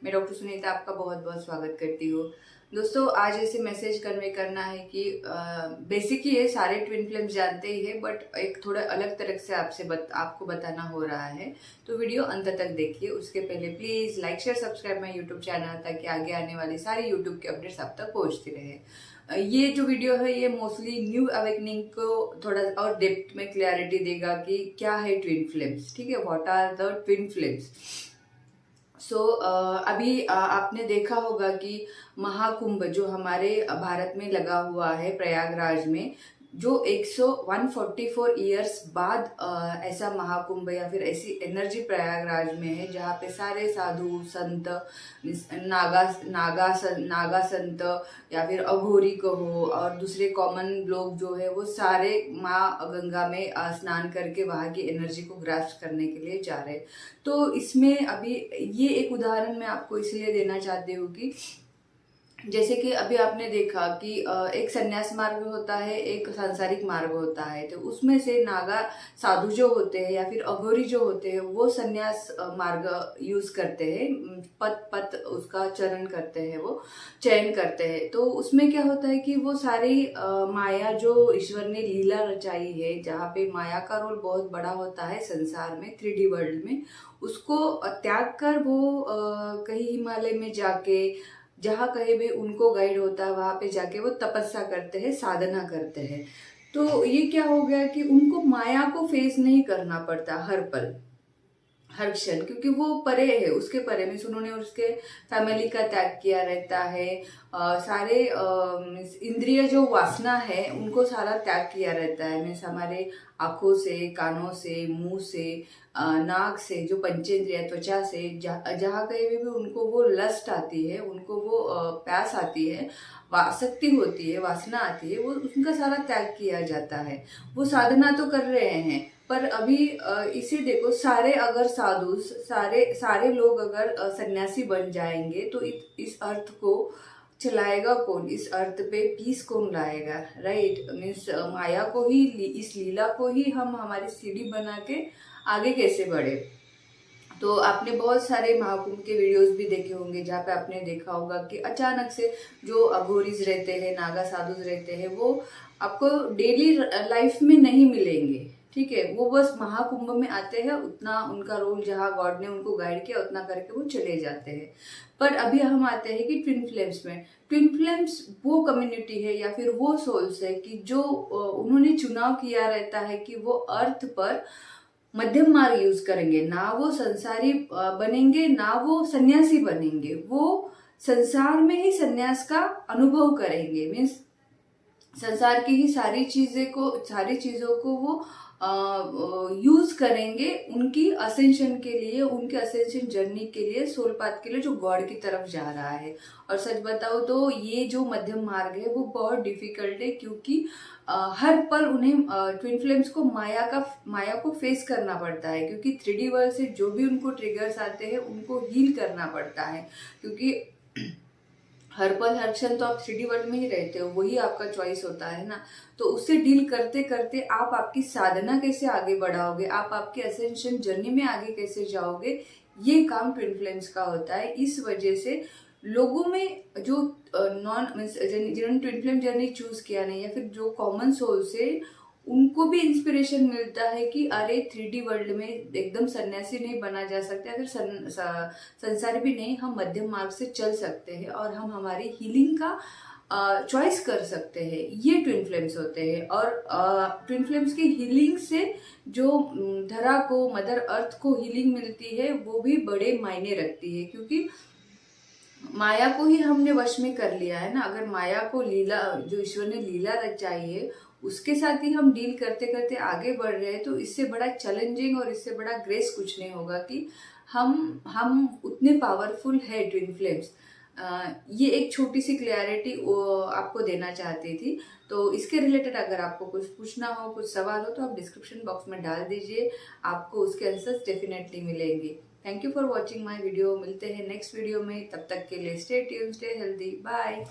मैं डॉक्टर सुनीता आपका बहुत बहुत स्वागत करती हूँ। दोस्तों, आज ऐसे मैसेज कन्वे करना है कि बेसिकली ये सारे ट्विन फ्लेम्स जानते ही है, बट एक थोड़ा अलग तरह से आपको बताना हो रहा है। तो वीडियो अंत तक देखिए। उसके पहले please like share subscribe my YouTube channel, ताकि आगे आने वाली सारी यूट्यूब के अपडेट्स आप तक पहुंचती रहे। ये जो वीडियो है ये मोस्टली न्यू अवेकनिंग को थोड़ा और डेप्थ में क्लैरिटी देगा कि क्या है ट्विन फ्लेम्स। ठीक है, what are the twin flames. अभी आपने देखा होगा कि महाकुंभ जो हमारे भारत में लगा हुआ है प्रयागराज में, जो 144 ईयर्स बाद ऐसा महाकुंभ या फिर ऐसी एनर्जी प्रयागराज में है, जहाँ पे सारे साधु संत, नागा संत या फिर अघोरी कहो और दूसरे कॉमन लोग जो है वो सारे माँ गंगा में स्नान करके वहाँ की एनर्जी को ग्रास्प करने के लिए जा रहे। तो इसमें अभी ये एक उदाहरण मैं आपको इसलिए देना चाहती हूँ कि जैसे कि अभी आपने देखा कि एक संन्यास मार्ग होता है, एक सांसारिक मार्ग होता है। तो उसमें से नागा साधु जो होते हैं या फिर अघोरी जो होते हैं वो संन्यास मार्ग यूज करते हैं, पत पत उसका चरण करते हैं, वो चयन करते हैं। तो उसमें क्या होता है कि वो सारी माया जो ईश्वर ने लीला रचाई है, जहाँ पे माया का रोल बहुत बड़ा होता है संसार में, 3D वर्ल्ड में, उसको त्याग कर वो कहीं हिमालय में जाके, जहाँ कहीं भी उनको गाइड होता है वहां पे जाके वो तपस्या करते हैं, साधना करते हैं। तो ये क्या हो गया कि उनको माया को फेस नहीं करना पड़ता हर पल हर क्षण, क्योंकि वो परे है, उसके परे मीन्स उन्होंने उसके फैमिली का त्याग किया रहता है। सारे इंद्रिय जो वासना है उनको सारा त्याग किया रहता है। मीन्स हमारे आंखों से, कानों से, मुंह से, नाक से, जो पंचेंद्रिय, त्वचा से, जहाँ कहीं भी उनको वो लस्ट आती है, उनको वो प्यास आती है, आसक्ति होती है, वासना आती है, वो उनका सारा त्याग किया जाता है। वो साधना तो कर रहे हैं, पर अभी इसे देखो, सारे अगर साधु, सारे लोग अगर सन्यासी बन जाएंगे तो इस अर्थ को चलाएगा कौन? इस अर्थ पे पीस कौन लाएगा? राइट, मीन्स माया को ही, इस लीला को ही हम हमारी सीढ़ी बना के आगे कैसे बढ़े। तो आपने बहुत सारे महाकुंभ के वीडियोस भी देखे होंगे, जहाँ पे आपने देखा होगा कि अचानक से जो अघोरीज रहते हैं, नागा साधुज रहते हैं, वो आपको डेली लाइफ में नहीं मिलेंगे। ठीक है, वो बस महाकुंभ में आते हैं, उतना उनका रोल जहाँ गॉड ने उनको गाइड किया उतना करके वो चले जाते हैं। पर अभी हम आते हैं कि ट्विन फ्लेम्स में। ट्विन फ्लेम्स वो कम्युनिटी है या फिर वो सोल्स है कि जो उन्होंने चुनाव किया रहता है कि वो अर्थ पर मध्यम मार्ग यूज करेंगे, ना वो संसारी बनेंगे ना वो सन्यासी बनेंगे, वो संसार में ही सन्यास का अनुभव करेंगे। मीन्स संसार की ही सारी चीजों को वो यूज करेंगे उनकी असेंशन के लिए, उनके असेंशन जर्नी के लिए, सोल पाथ के लिए, जो गॉड की तरफ जा रहा है। और सच बताओ तो ये जो मध्यम मार्ग है वो बहुत डिफिकल्ट है, क्योंकि हर पल उन्हें ट्विन फ्लेम्स को माया को फेस करना पड़ता है, क्योंकि 3D वर्ल्ड से जो भी उनको ट्रिगर्स आते हैं उनको हील करना पड़ता है। क्योंकि हर पल हर क्षण तो आप 3D वर्ल्ड में ही रहते हो, वही आपका चॉइस होता है ना। तो उससे डील करते करते आप आपकी साधना कैसे आगे बढ़ाओगे, आप आपके असेंशन जर्नी में आगे कैसे जाओगे, ये काम ट्विन फ्लेम्स का होता है। इस वजह से लोगों में जो जिन्होंने ट्विन फ्लेम जर्नी चूज किया नहीं, या फिर जो कॉमन सोल से, उनको भी इंस्पिरेशन मिलता है कि अरे 3D वर्ल्ड में एकदम सन्यासी नहीं बना जा सकता, फिर संसार भी नहीं, हम मध्यम मार्ग से चल सकते हैं और हम हमारी हीलिंग का चॉइस कर सकते हैं। ये ट्विन फ्लेम्स होते हैं। और ट्विन फ्लेम्स की हीलिंग से जो धरा को, मदर अर्थ को हीलिंग मिलती है, वो भी बड़े मायने रखती है, क्योंकि माया को ही हमने वश में कर लिया है ना। अगर माया को, लीला जो ईश्वर ने लीला रचाई है, उसके साथ ही हम डील करते करते आगे बढ़ रहे हैं, तो इससे बड़ा चैलेंजिंग और इससे बड़ा ग्रेस कुछ नहीं होगा कि हम उतने पावरफुल है ट्विन फ्लेम्स। ये एक छोटी सी क्लैरिटी आपको देना चाहती थी। तो इसके रिलेटेड अगर आपको कुछ पूछना हो, कुछ सवाल हो, तो आप डिस्क्रिप्शन बॉक्स में डाल दीजिए, आपको उसके आंसर्स डेफिनेटली मिलेंगे। Thank you for watching my video. मिलते हैं नेक्स्ट वीडियो में, तब तक के लिए stay tuned, stay healthy, bye.